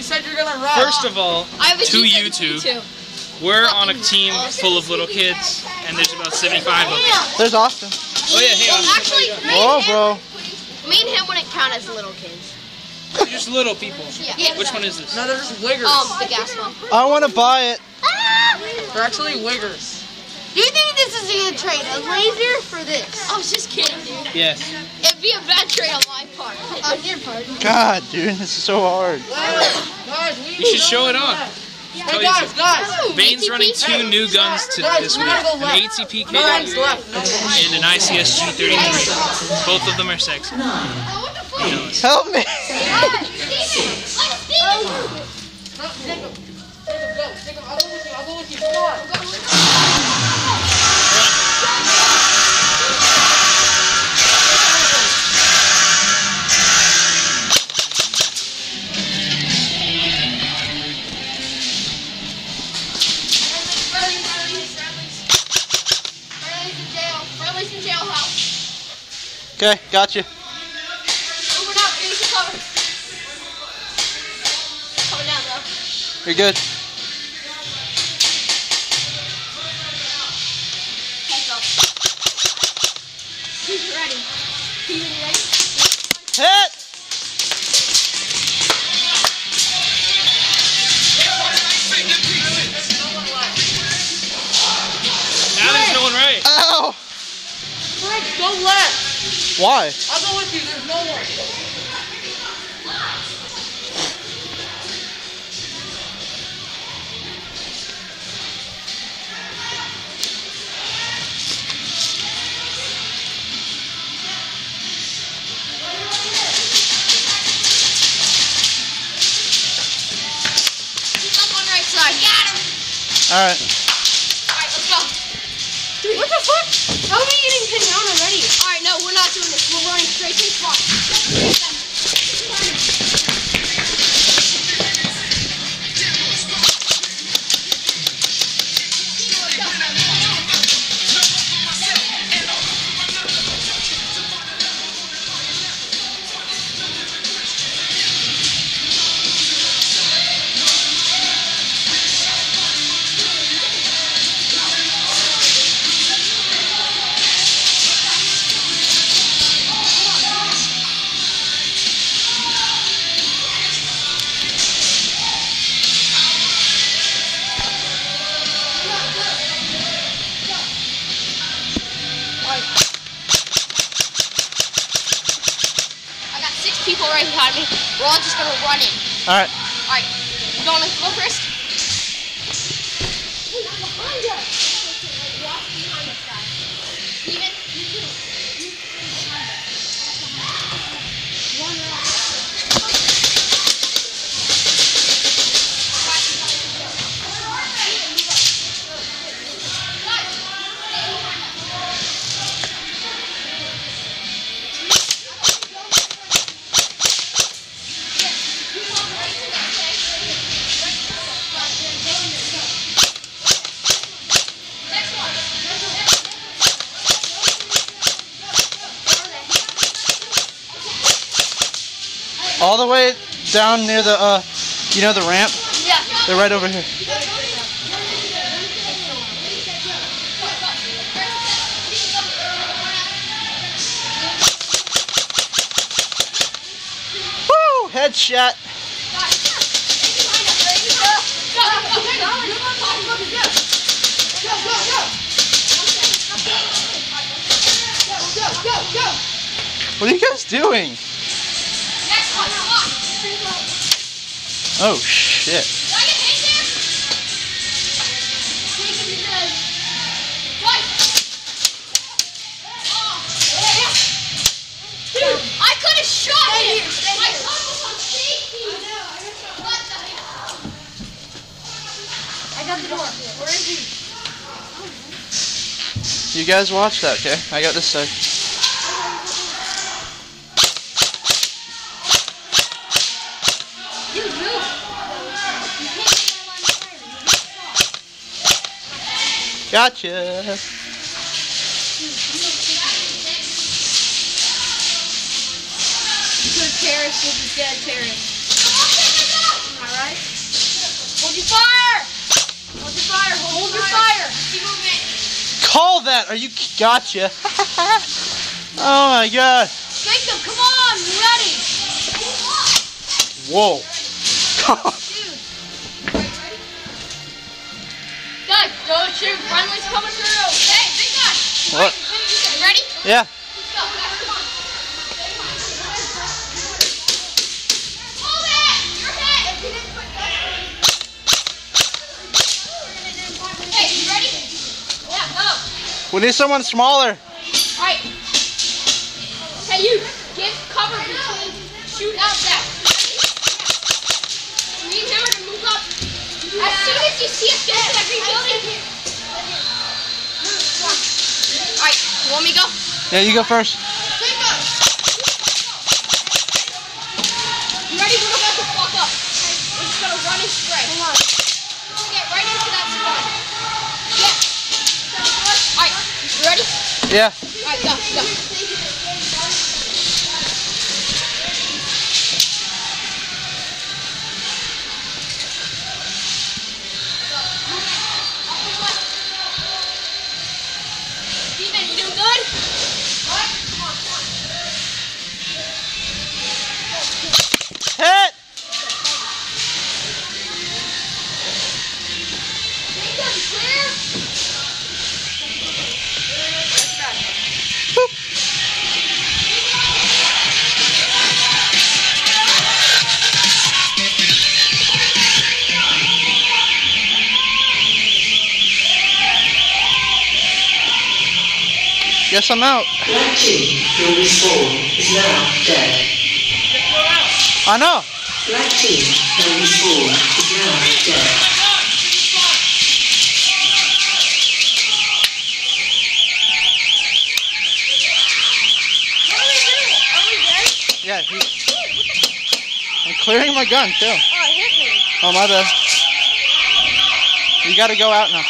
said you're gonna run. First of all, to YouTube, we're on a team full of little kids, and there's about 75 of them. There's Austin. Oh yeah, hey Austin. Actually, whoa, bro. Me and him wouldn't count as little kids. They're just little people. Yeah. Which one is this? No, they're just wiggers. The gas one. I want to buy it. They're actually wiggers. Do you think this is a good trade? A laser for this? I was just kidding, dude. Yes. It'd be a bad trade on my part. On your part. God, dude, this is so hard. Guys, You should show it off. Hey guys, Bane's running 2 new guns this week. An ATP K and an ICS G33. Both of them are sexy. Help me. I'll go with you. Come on. Okay, gotcha. Over now, finish your cover. Coming down, though. You're good. Heads up. He's ready. He's ready. Hit! Now there's no one right. Ow! Frank, go left. Why? I'll go with you. There's no one. He's up on right side. Got him. Alright. Alright, let's go. What the fuck? How are we getting pinned down already? Alright, no, we're not doing this. We're running straight to the spot. People right behind me. We're all just gonna run in. Alright. Alright. You going to go first? Behind us. Behind us, guys. Steven, you too. Behind us. One round. All the way down near the, you know the ramp? Yeah. They're right over here. Woo! Headshot. What are you guys doing? Oh shit. Dude, I could have shot him. My gun was on safety. What the hell? I got the door. Where is he? You guys watch that, okay? I got this side. Gotcha. Good terrorist, this is dead terrorist. Alright. that. Are you gotcha? Oh my god. Jacob, come on, we're ready. Whoa. Guys, don't shoot. Friendly's coming through. Hey, big guy. What? You ready? Yeah. Let's go. Hold it. Your head. Hey, you ready? Yeah, go. We need someone smaller. Alright. Hey, you. Get cover between. Shoot out that. We need him to move up. As soon as you see us get to every building. Alright, you want me to go? Yeah, you go first. You ready? We're about to fuck up. We're just gonna run and spray. Hang on. Get right into that spot. Yeah. Alright, you ready? Yeah. Alright, go, go. Steven, you doing good? What? Come on, come on. Hit! Jacob, clear? Guess I'm out. Black team will respawn is now dead. I know. Black team will respawn is now dead. What do we do? Are we dead? Yeah, I'm clearing my gun too. Oh, it hit me. Oh, my bad. You gotta go out now.